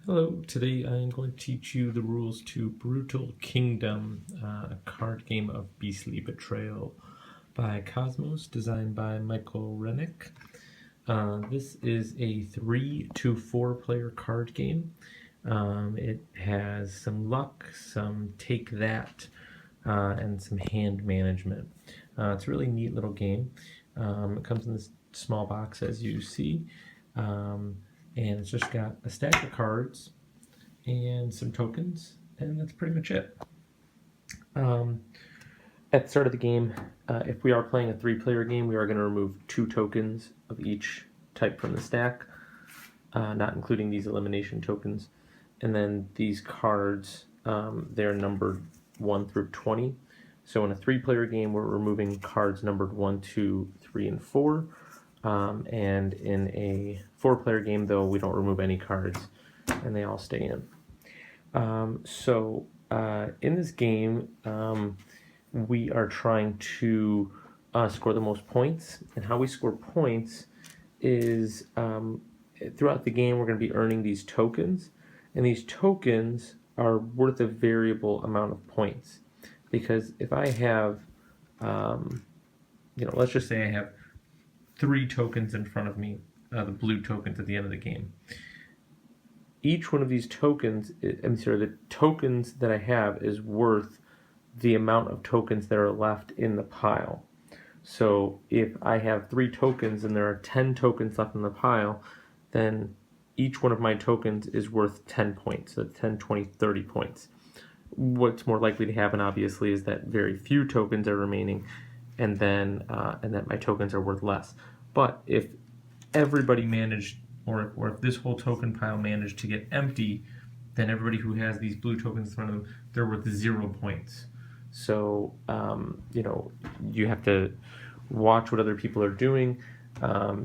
Hello, today I'm going to teach you the rules to Brutal Kingdom, a card game of beastly betrayal by Kosmos, designed by Michael Rennick. This is a 3 to 4 player card game. It has some luck, some take that, and some hand management. It's a really neat little game. It comes in this small box, as you see. And it's just got a stack of cards and some tokens, and that's pretty much it. At the start of the game, if we are playing a 3-player game, we are going to remove 2 tokens of each type from the stack, not including these elimination tokens. And then these cards, they're numbered 1 through 20. So in a 3-player game, we're removing cards numbered 1, 2, 3, and 4. And in a 4-player game, though, we don't remove any cards, and they all stay in. In this game, we are trying to score the most points, and how we score points is throughout the game we're going to be earning these tokens, and these tokens are worth a variable amount of points. Because if I have, let's just say I have 3 tokens in front of me, the blue tokens at the end of the game. Each one of these tokens, the tokens that I have is worth the amount of tokens that are left in the pile. So if I have 3 tokens and there are 10 tokens left in the pile, then each one of my tokens is worth 10 points, so 10, 20, 30 points. What's more likely to happen, obviously, is that very few tokens are remaining, and that my tokens are worth less. But if everybody managed, or if this whole token pile managed to get empty, then everybody who has these blue tokens in front of them, they're worth 0 points. So, you have to watch what other people are doing.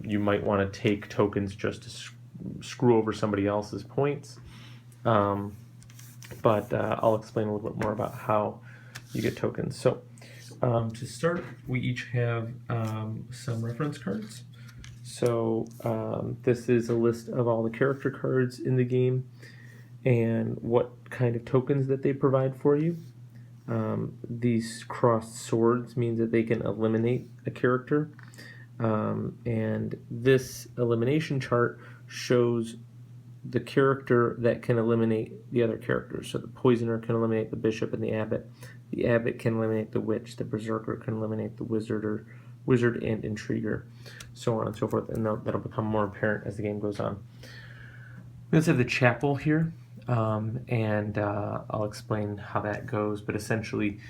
You might want to take tokens just to screw over somebody else's points. But I'll explain a little bit more about how you get tokens. So, to start, we each have some reference cards. So this is a list of all the character cards in the game and what kind of tokens that they provide for you. These crossed swords means that they can eliminate a character. And this elimination chart shows the character that can eliminate the other characters. So the poisoner can eliminate the bishop and the abbot. The abbot can eliminate the witch. The berserker can eliminate the wizard and intriguer, so on and so forth. And that'll become more apparent as the game goes on. We also have the chapel here, and I'll explain how that goes. But essentially,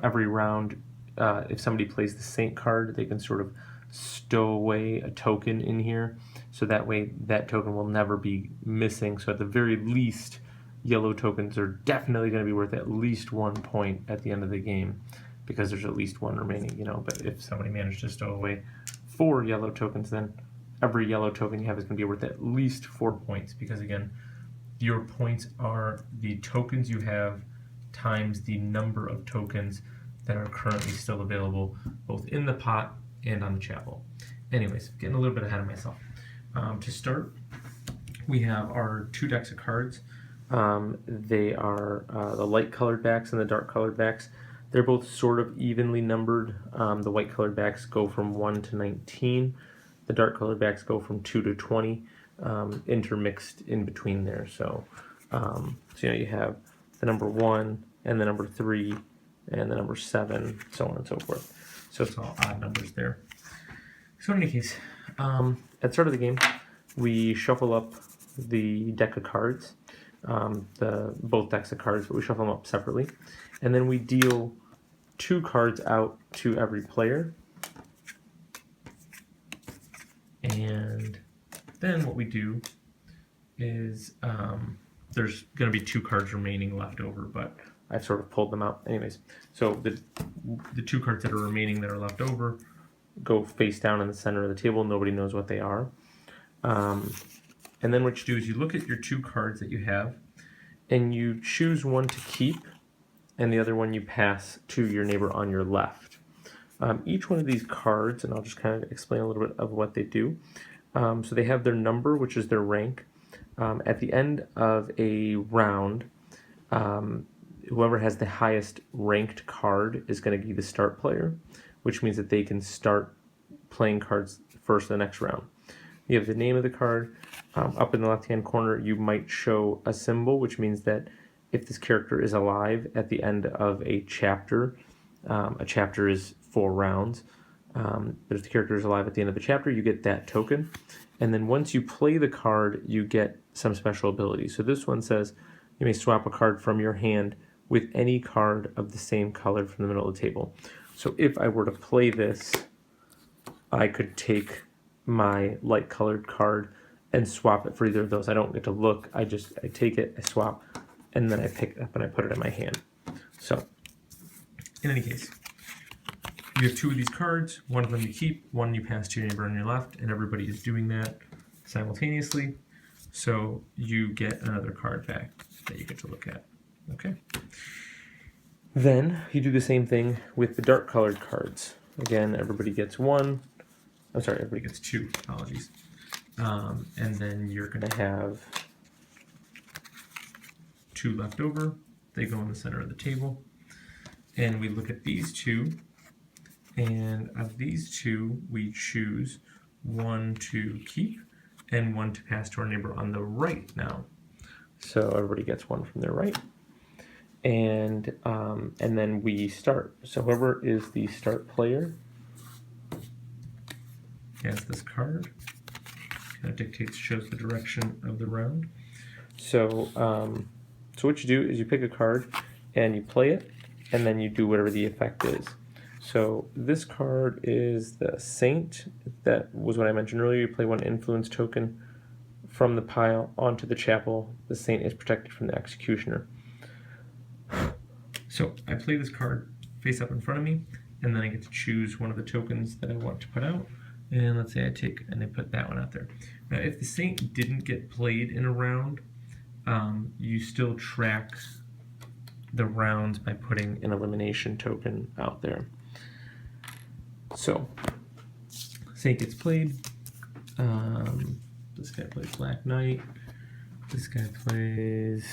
every round, if somebody plays the saint card, they can sort of stow away a token in here, so that way that token will never be missing. So at the very least, yellow tokens are definitely going to be worth at least 1 point at the end of the game, because there's at least 1 remaining, but if somebody managed to stow away 4 yellow tokens, then every yellow token you have is going to be worth at least 4 points, because again, your points are the tokens you have times the number of tokens that are currently still available, both in the pot and on the chapel. Anyways, getting a little bit ahead of myself. To start, we have our 2 decks of cards. They are the light colored backs and the dark colored backs. They're both sort of evenly numbered. The white colored backs go from 1 to 19. The dark colored backs go from 2 to 20, intermixed in between there. So you have the number 1 and the number 3 and the number 7, so on and so forth. So it's all odd numbers there. So in any case, at the start of the game, we shuffle up the deck of cards, both decks of cards, but we shuffle them up separately. And then we deal 2 cards out to every player. And then what we do is there's going to be 2 cards remaining left over, but I've sort of pulled them out. Anyways, so the 2 cards that are remaining that are left over go face down in the center of the table. Nobody knows what they are. And then what you do is you look at your 2 cards that you have, and you choose one to keep, and the other one you pass to your neighbor on your left. Each one of these cards, and I'll just kind of explain a little bit of what they do. So they have their number, which is their rank. at the end of a round, whoever has the highest ranked card is going to be the start player, which means that they can start playing cards first in the next round. You have the name of the card. Up in the left-hand corner, you might show a symbol, which means that if this character is alive at the end of a chapter is 4 rounds, but if the character is alive at the end of the chapter, you get that token. And then once you play the card, you get some special abilities. So this one says, you may swap a card from your hand with any card of the same color from the middle of the table. So if I were to play this, I could take my light colored card and swap it for either of those. I don't get to look, I take it, I swap, and then I pick it up and I put it in my hand. So, in any case, you have 2 of these cards, one of them you keep, one you pass to your neighbor on your left, and everybody is doing that simultaneously. So you get another card back that you get to look at. Okay. Then you do the same thing with the dark colored cards. Again, everybody gets 1. I'm sorry, everybody gets 2. Apologies. And then you're going to have 2 left over. They go in the center of the table. And we look at these 2. And of these 2, we choose 1 to keep and 1 to pass to our neighbor on the right now. So everybody gets 1 from their right. And then we start. So whoever is the start player has this card. Kind of dictates, shows the direction of the round. So, so what you do is you pick a card and you play it, and then you do whatever the effect is. So this card is the Saint. That was what I mentioned earlier. You play 1 influence token from the pile onto the chapel. The Saint is protected from the Executioner. So I play this card face up in front of me, and then I get to choose one of the tokens that I want to put out. And let's say I take and I put that one out there. Now, if the Saint didn't get played in a round, you still track the rounds by putting an elimination token out there. So, Saint gets played. This guy plays Black Knight. This guy plays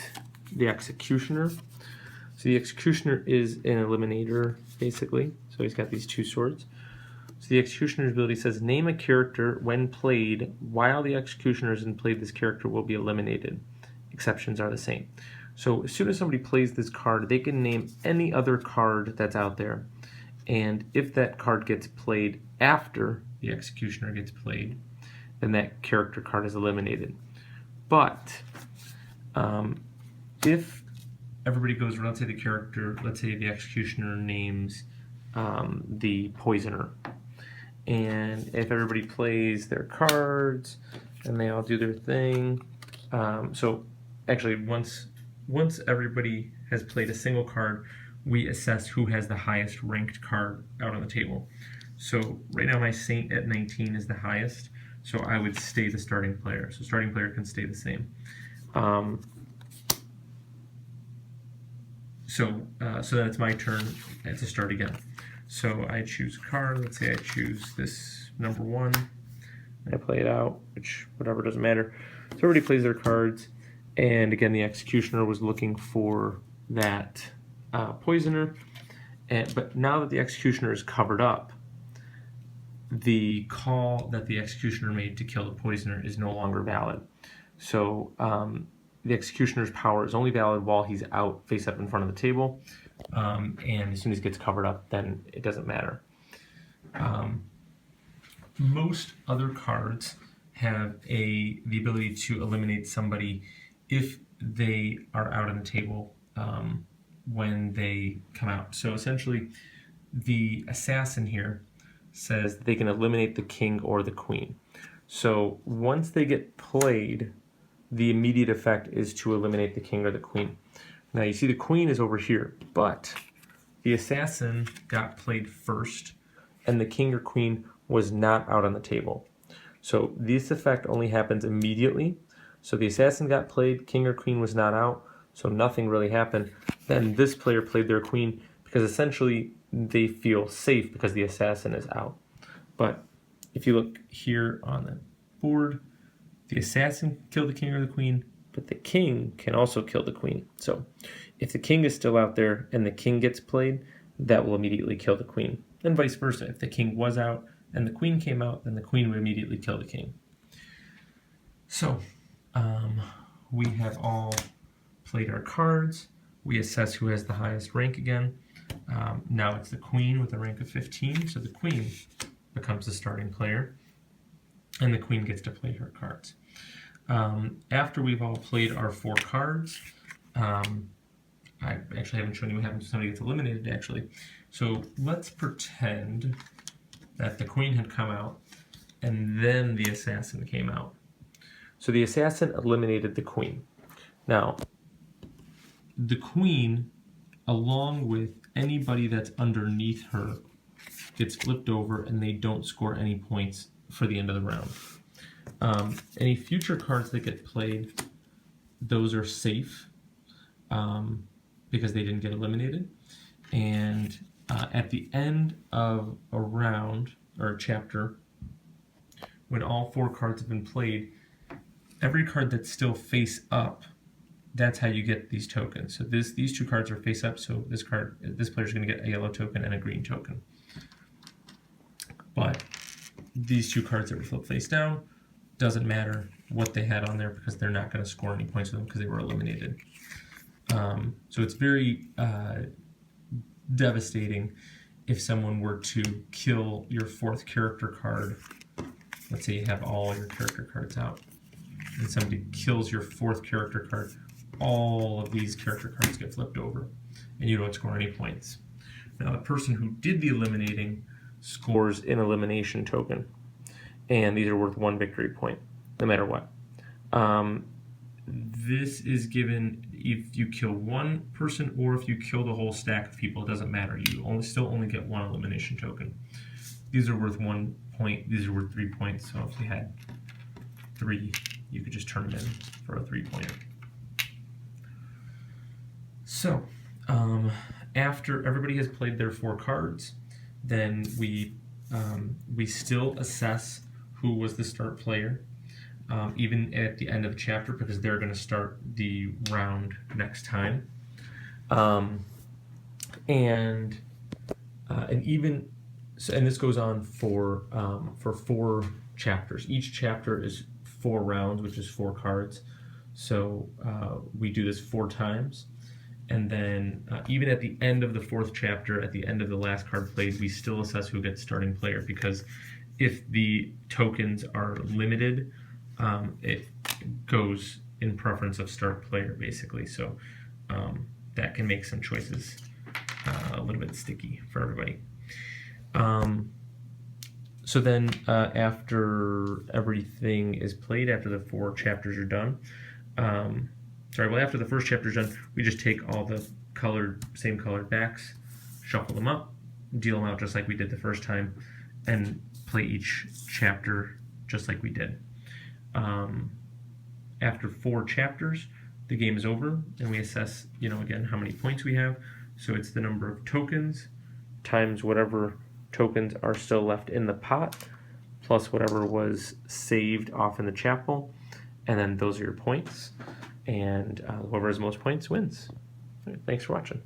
the Executioner. So the Executioner is an eliminator, basically. So he's got these 2 swords. So the Executioner's ability says, name a character when played. While the Executioner isn't played, this character will be eliminated. Exceptions are the same. So as soon as somebody plays this card, they can name any other card that's out there. And if that card gets played after the Executioner gets played, then that character card is eliminated. But if everybody goes around, let's say the Executioner names the Poisoner. And if everybody plays their cards and they all do their thing, so actually once everybody has played a single card, we assess who has the highest ranked card out on the table. So right now my Saint at 19 is the highest, so I would stay the starting player. So starting player can stay the same. So that's my turn to start again. So I choose a card. Let's say I choose this number 1. I play it out, which whatever, doesn't matter. So everybody plays their cards, and again the Executioner was looking for that Poisoner, but now that the Executioner is covered up, the call that the Executioner made to kill the Poisoner is no longer valid. So the Executioner's power is only valid while he's out face up in front of the table, and as soon as he gets covered up, then it doesn't matter. Most other cards have the ability to eliminate somebody if they are out on the table when they come out. So essentially, the assassin here says they can eliminate the king or the queen. So once they get played, the immediate effect is to eliminate the king or the queen. Now you see the queen is over here, but the assassin got played first, and the king or queen was not out on the table. So this effect only happens immediately. So the assassin got played, king or queen was not out, so nothing really happened. Then this player played their queen because essentially they feel safe because the assassin is out. But if you look here on the board, the assassin can kill the king or the queen, but the king can also kill the queen. So if the king is still out there and the king gets played, that will immediately kill the queen. And vice versa. If the king was out and the queen came out, then the queen would immediately kill the king. So we have all played our cards. We assess who has the highest rank again. Now it's the queen with a rank of 15, so the queen becomes the starting player, and the queen gets to play her cards. After we've all played our 4 cards, I actually haven't shown you what happens when somebody gets eliminated, actually. So let's pretend that the queen had come out, and then the assassin came out. So the assassin eliminated the queen. Now, the queen, along with anybody that's underneath her, gets flipped over and they don't score any points for the end of the round. Any future cards that get played, those are safe because they didn't get eliminated. And at the end of a round or a chapter, when all 4 cards have been played, every card that's still face up, that's how you get these tokens. So these 2 cards are face up, so this player's going to get a yellow token and a green token. But these 2 cards that were flipped face down, doesn't matter what they had on there because they're not going to score any points with them because they were eliminated. So it's very devastating if someone were to kill your 4th character card. Let's say you have all your character cards out, and somebody kills your 4th character card. All of these character cards get flipped over, and you don't score any points. Now, the person who did the eliminating scores an elimination token, and these are worth 1 victory point, no matter what. This is given if you kill 1 person or if you kill the whole stack of people. It doesn't matter. You still only get 1 elimination token. These are worth 1 point. These are worth 3 points. So if you had 3, you could just turn them in for a 3-pointer. So after everybody has played their 4 cards, then we still assess who was the start player, even at the end of the chapter, because they're going to start the round next time. And this goes on for 4 chapters. Each chapter is 4 rounds, which is 4 cards. So we do this 4 times. And then even at the end of the 4th chapter, at the end of the last card played, we still assess who gets starting player, because if the tokens are limited, it goes in preference of start player, basically. So that can make some choices a little bit sticky for everybody. So then after everything is played, after the 4 chapters are done, after the first chapter is done, we just take all the same colored backs, shuffle them up, deal them out just like we did the first time, and play each chapter just like we did. After 4 chapters, the game is over, and we assess, again, how many points we have. So it's the number of tokens times whatever tokens are still left in the pot, plus whatever was saved off in the chapel, and then those are your points. And whoever has most points wins. All right, thanks for watching.